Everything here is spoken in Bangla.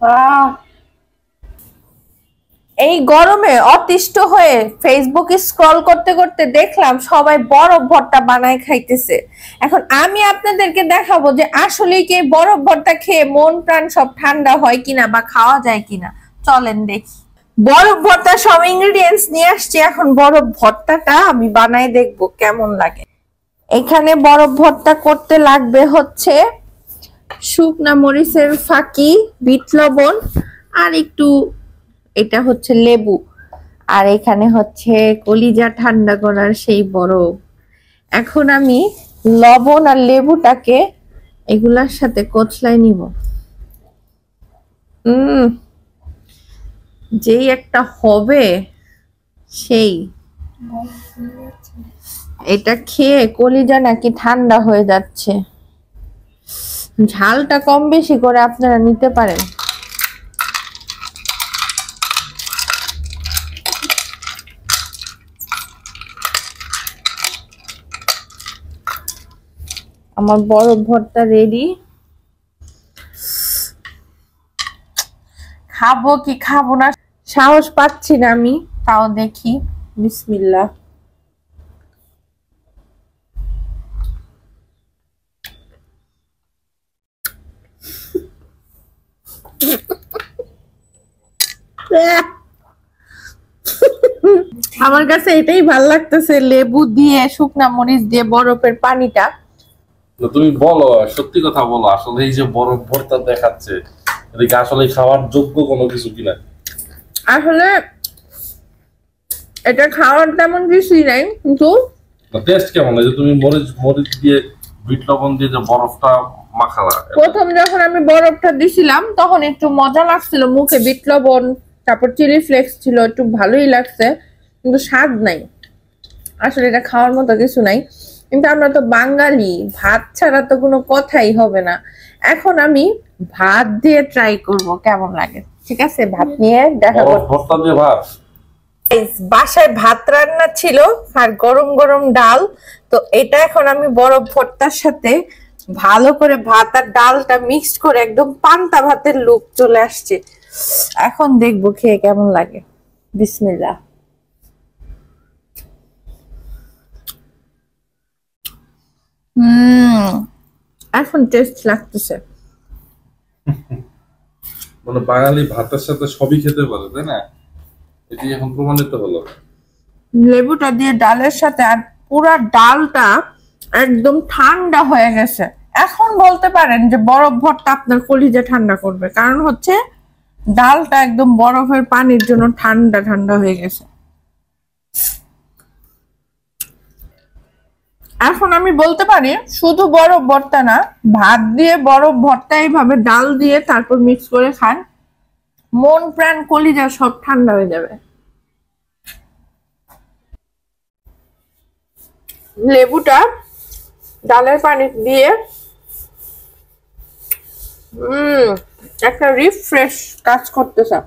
আহ এই গরমে অতিষ্ঠ হয়ে ফেসবুক স্ক্রল করতে করতে দেখলাম সবাই বরফ ভর্তা বানায় খাইতেছে। এখন আমি আপনাদেরকে দেখাবো যে আসলে কি বরফ ভর্তা খেয়ে মন প্রাণ সব ঠান্ডা হয় কিনা বা খাওয়া যায় কিনা। চলেন দেখি। বরফ ভর্তা সব ইনগ্রেডিয়েন্টস নিয়ে আসছি, এখন বরফ ভর্তাটা আমি বানাই দেখবো কেমন লাগে। এখানে বরফ ভর্তা করতে লাগবে হচ্ছে শুকনা মরিচের ফাঁকি, বিট লবণ, আর একটু এটা হচ্ছে লেবু, আর এখানে হচ্ছে কলিজা ঠান্ডা করার সেই বরফ। এখন আমি লবণ আর লেবুটাকে এগুলার সাথে কচলাই নিব। যেই একটা হবে সেই, এটা খেয়ে কলিজা নাকি ঠান্ডা হয়ে যাচ্ছে। ঝালটা কম বেশি করে আপনারা নিতে পারেন। আমার বরফ ভর্তা রেডি। খাবো কি খাবো না সাহস পাচ্ছি না আমি, তাও দেখি। বিসমিল্লাহ। আমার কাছে এটাই ভালো লাগতেছে, লেবু দিয়ে শুকনা মরিচ দিয়ে বরফের পানিটা। তুমি বলো, সত্যি কথা বলো, আসলে এই যে বরফ ভর্তা দেখাচ্ছে এটা কি আসলে খাওয়ার যোগ্য কোনো কিছু কিনা? আসলে এটা খাওয়ার তেমন কিছুই নাই, কিন্তু টেস্ট কেমন? এই যে তুমি মরিচ মরিচ দিয়ে বিট লবণ দিয়ে যে বরফটা মাখালা, প্রথম যখন আমি বরফটা দিছিলাম তখন একটু মজা লাগছিল মুখে, বিট লবণ তারপর চিলি ফ্লেক্স ছিল, একটু ভালোই লাগছে, কিন্তু স্বাদ নাই। আসলে এটা খাওয়ার মতো কিছু নাই। কিন্তু আমরা তো বাঙালি, ভাত ছাড়া তো কোনো কথাই হবে না। এখন আমি ভাত দিয়ে ট্রাই করব কেমন লাগে। ঠিক আছে, ভাত নিয়ে দেখা করব। ভর্তা দিয়ে ভাত। বাসায় ভাত রান্না ছিল আর গরম গরম ডাল, তো এটা এখন আমি বরফ ভর্তার সাথে ভালো করে ভাত আর ডালটা মিক্সড করে একদম পান্তা ভাতের লুক চলে আসছে। এখন দেখবো খেয়ে কেমন লাগে। বিসমিল্লাহ। এখন টেস্ট লাগতেছে। মানে বাঙালি ভাতের সাথে সবই খেতে পারে, তাই না? এটি এখন প্রমাণিত হলো। লেবুটা দিয়ে ডালের সাথে, আর পুরা ডালটা একদম ঠান্ডা হয়ে গেছে। এখন বলতে পারেন যে বরফ ভর্তা আপনার কলিজা ঠান্ডা করবে, কারণ হচ্ছে ডালটা একদম বরফের পানির জন্য ঠান্ডা ঠান্ডা হয়ে গেছে। এখন আমি বলতে পারি শুধু বরফ ভর্তা না, ভাত দিয়ে বরফ ভর্তা এইভাবে ডাল দিয়ে তারপর মিক্স করে খান, মন প্রাণ কলিজা সব ঠান্ডা হয়ে যাবে। লেবুটা ডালের পানি দিয়ে একটা রিফ্রেশ কাজ করতেছে।